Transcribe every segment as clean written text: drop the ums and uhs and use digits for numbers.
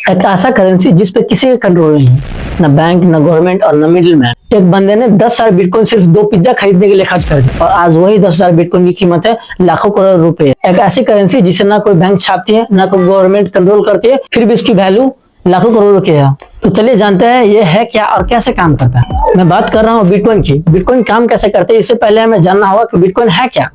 एक ऐसा करेंसी जिस पे किसी का कंट्रोल नहीं है, ना बैंक, ना गवर्नमेंट और ना मिडिल मैन। एक बंदे ने 10,000 बिटकॉइन सिर्फ 2 पिज्जा खरीदने के लिए खर्च कर दिया और आज वही 10,000 बिटकॉइन की कीमत है लाखों करोड़ रुपए। एक ऐसी करेंसी जिसे ना कोई बैंक छापती है, ना कोई गवर्नमेंट कंट्रोल करती है, फिर भी इसकी वैल्यू लाखों करोड़ों की है। तो चलिए जानते हैं ये है क्या और कैसे काम करता है। मैं बात कर रहा हूँ बिटकॉइन की। बिटकॉइन काम कैसे करते हैं, इससे पहले हमें जानना होगा कि बिटकॉइन है क्या।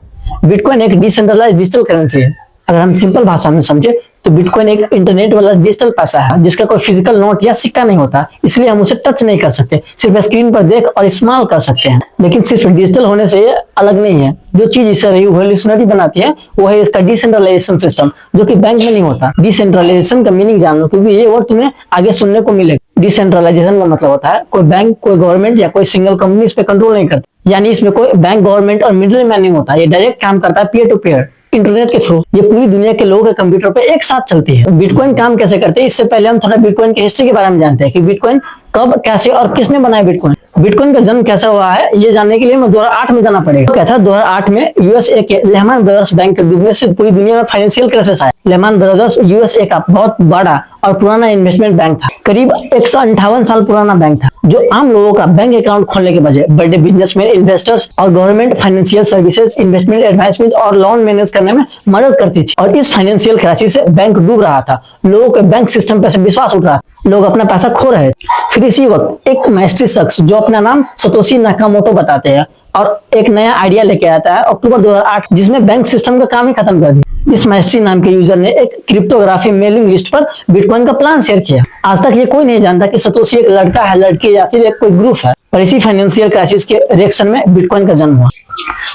बिटकॉइन एक डिसेंट्रलाइज्ड डिजिटल करेंसी है। अगर हम सिंपल भाषा में समझे तो बिटकॉइन एक इंटरनेट वाला डिजिटल पैसा है जिसका कोई फिजिकल नोट या सिक्का नहीं होता, इसलिए हम उसे टच नहीं कर सकते, सिर्फ स्क्रीन पर देख और इस्तेमाल कर सकते हैं। लेकिन सिर्फ डिजिटल होने से ये अलग नहीं है। जो चीज इसे रिवोल्यूशनरी बनाती है वो है इसका डिसेंट्रलाइजेशन सिस्टम, जो कि बैंक में नहीं होता। डिसेंट्रलाइजेशन का मीनिंग जान लो, क्योंकि ये वर्ड तुम्हें आगे सुनने को मिलेगा। डिसेंट्रलाइजेशन का मतलब होता है कोई बैंक, कोई गवर्नमेंट या कोई सिंगल कंपनी इस पे कंट्रोल नहीं करती, यानी इसमें कोई बैंक, गवर्नमेंट और मिडिल मैन नहीं होता। ये डायरेक्ट काम करता है पीयर टू पीयर, इंटरनेट के थ्रू। ये पूरी दुनिया के लोगों के कंप्यूटर पे एक साथ चलती है। बिटकॉइन काम कैसे करते हैं, इससे पहले हम थोड़ा बिटकॉइन की हिस्ट्री के बारे में जानते हैं कि बिटकॉइन कब, कैसे और किसने बनाया बिटकॉइन। बिटकॉइन का जन्म कैसा हुआ है ये जानने के लिए हमें 2008 में जाना पड़ेगा। कहता है 2008 में यूएसए के लेहमैन ब्रदर्स बैंक के डूबने से पूरी दुनिया में फाइनेंशियल क्राइसिस आया। लेहमैन ब्रदर्स यूएसए का बहुत बड़ा और पुराना इन्वेस्टमेंट बैंक था। करीब 158 साल पुराना बैंक था, जो आम लोगों का बैंक अकाउंट खोलने के बजाय बड़े बिजनेसमैन, इन्वेस्टर्स और government financial services, investment advisement और लोन मैनेज करने में मदद करती थी। और इस फाइनेंशियल क्राइसिस से बैंक डूब रहा था, लोगों के बैंक सिस्टम पर विश्वास उठ रहा था, लोग अपना पैसा खो रहे थे। फिर इसी वक्त एक मैस्ट्री शख्स जो अपना नाम सतोशी नाकामोटो बताते हैं और एक नया आइडिया लेके आता है अक्टूबर 2008, जिसमें बैंक सिस्टम का काम ही खत्म कर दिया। इस मैस्ट्री नाम के यूजर ने एक क्रिप्टोग्राफी मेलिंग लिस्ट पर बिटकॉइन का प्लान शेयर किया। आज तक ये कोई नहीं जानता कि सतोशी एक लड़का है, लड़की या फिर एक कोई ग्रुप है। और इसी फाइनेंशियल क्राइसिस के रिएक्शन में बिटकॉइन का जन्म हुआ।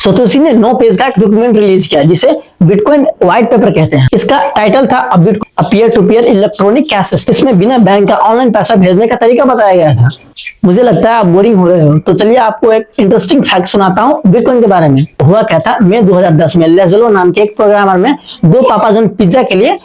सतोशी ने 9 पेज का एक डॉक्यूमेंट रिलीज किया जिसे बिटकॉइन व्हाइट पेपर कहते हैं। इसका टाइटल था peer to peer electronic cash system. इसमें बिना बैंक का ऑनलाइन पैसा भेजने का तरीका बताया गया था। मुझे लगता है आप बोरिंग हो रहे हो, तो चलिए आपको एक इंटरेस्टिंग फैक्ट सुनाता हूँ बिटकॉइन के बारे में। हुआ क्या था, मई 2010 में लेज़लो नाम के एक प्रोग्रामर में 2 पापा जॉन पिज्जा के लिए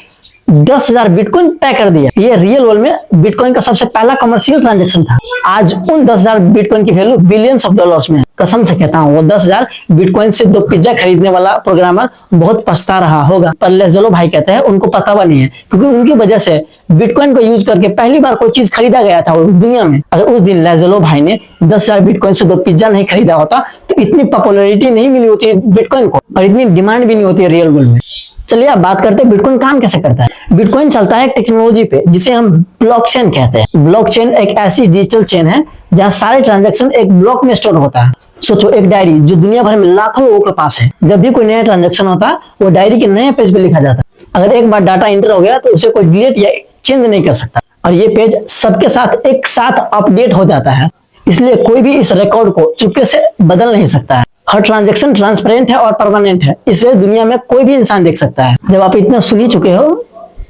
10,000 बिटकॉइन पे कर दिया। ये रियल वर्ल्ड में बिटकॉइन का सबसे पहला कमर्शियल ट्रांजैक्शन था। आज उन 10,000 बिटकॉइन की वैल्यू बिलियंस ऑफ डॉलर्स में है। कसम से कहता हूँ, वो 10,000 बिटकॉइन से 2 पिज्जा खरीदने वाला प्रोग्रामर बहुत पछता रहा होगा। पर लेज़लो भाई कहते हैं उनको पछतावा नहीं है, क्योंकि उनकी वजह से बिटकॉइन को यूज करके पहली बार कोई चीज खरीदा गया था दुनिया में। अगर उस दिन लेज़लो भाई ने 10,000 बिटकॉइन से 2 पिज्जा नहीं खरीदा होता तो इतनी पॉपुलैरिटी नहीं मिली होती बिटकॉइन को और इतनी डिमांड भी नहीं होती है रियल वर्ल्ड में। चलिए अब बात करते हैं बिटकॉइन काम कैसे करता है। बिटकॉइन चलता है टेक्नोलॉजी पे जिसे हम ब्लॉकचेन कहते हैं। ब्लॉकचेन एक ऐसी डिजिटल चेन है जहां सारे ट्रांजैक्शन एक ब्लॉक में स्टोर होता है। सोचो, एक डायरी जो दुनिया भर में लाखों लोगों के पास है। जब भी कोई नया ट्रांजैक्शन होता है वो डायरी के नए पेज पे लिखा जाता है। अगर एक बार डाटा इंटर हो गया तो उसे कोई डिलीट या चेंज नहीं कर सकता और ये पेज सबके साथ एक साथ अपडेट हो जाता है। इसलिए कोई भी इस रिकॉर्ड को चुपके से बदल नहीं सकता है। हर ट्रांजैक्शन ट्रांसपेरेंट है और परमानेंट है। इसे दुनिया में कोई भी इंसान देख सकता है। जब आप इतना सुन ही चुके हो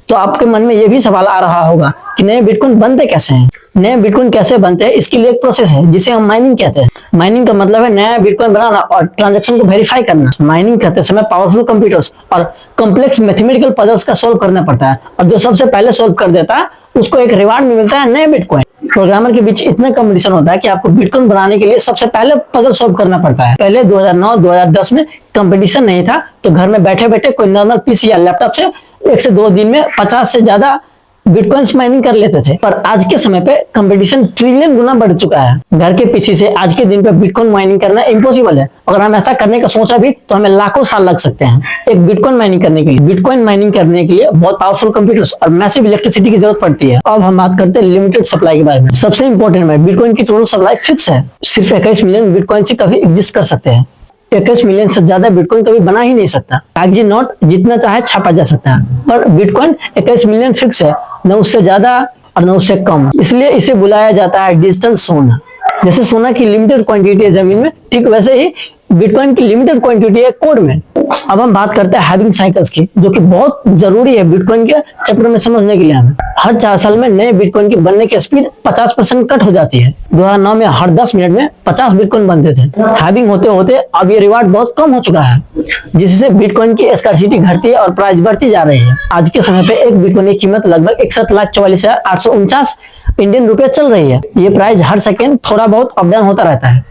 तो आपके मन में यह भी सवाल आ रहा होगा कि नए बिटकॉइन बनते कैसे हैं। नए बिटकॉइन कैसे बनते हैं, इसके लिए एक प्रोसेस है जिसे हम माइनिंग कहते हैं। माइनिंग का मतलब है नया बिटकॉइन बनाना और ट्रांजैक्शन को वेरीफाई करना। माइनिंग करते समय पावरफुल कंप्यूटर्स और कॉम्प्लेक्स मैथमेटिकल पजल्स का सोल्व करना पड़ता है और जो सबसे पहले सोल्व कर देता है उसको एक रिवार्ड में मिलता है नए बिटकॉइन। प्रोग्रामर के बीच इतना कंपटीशन होता है कि आपको बिटकॉइन बनाने के लिए सबसे पहले पजल सॉल्व करना पड़ता है। पहले 2009-2010 में कंपटीशन नहीं था तो घर में बैठे बैठे कोई नॉर्मल पीसी या लैपटॉप से 1 से 2 दिन में 50 से ज्यादा बिटकॉइंस माइनिंग कर लेते थे। पर आज के समय पे कंपटीशन ट्रिलियन गुना बढ़ चुका है। घर के पीछे से आज के दिन पे बिटकॉइन माइनिंग करना इम्पॉसिबल है। अगर हम ऐसा करने का सोचा भी तो हमें लाखों साल लग सकते हैं एक बिटकॉइन माइनिंग करने के लिए। बिटकॉइन माइनिंग करने के लिए बहुत पावरफुल कंप्यूटर्स और मैसिव इलेक्ट्रिसिटी की जरूरत पड़ती है। अब हम बात करते हैं लिमिटेड सप्लाई के बारे में। सबसे इंपॉर्टेंट है, बिटकॉइन की टोटल सप्लाई फिक्स है। सिर्फ 21 मिलियन बिटकॉइन से कभी एग्जिस्ट कर सकते हैं। 21 मिलियन से ज्यादा बिटकॉइन कभी बना ही नहीं सकता। कागजी नोट जितना चाहे छापा जा सकता है, पर बिटकॉइन 21 मिलियन फिक्स है, न उससे ज्यादा और न उससे कम। इसलिए इसे बुलाया जाता है डिजिटल सोना। जैसे सोना की लिमिटेड क्वांटिटी है जमीन में, ठीक वैसे ही बिटकॉइन की लिमिटेड क्वांटिटी है कोड में। अब हम बात करते हैं हैविंग साइकिल्स की, जो कि बहुत जरूरी है बिटकॉइन के चैप्टर में समझने के लिए। हमें हर 4 साल में नए बिटकॉइन के बनने की स्पीड 50% कट हो जाती है। 2009 में हर 10 मिनट में 50 बिटकॉइन बनते थे। हैविंग होते होते अब ये रिवार्ड बहुत कम हो चुका है, जिससे बिटकॉइन की स्कार्सिटी घटती है और प्राइस बढ़ती जा रही है। आज के समय पे एक बिटकॉइन की कीमत लगभग 61,44,849 इंडियन रुपया चल रही है। ये प्राइस हर सेकेंड थोड़ा बहुत अप डाउन होता रहता है।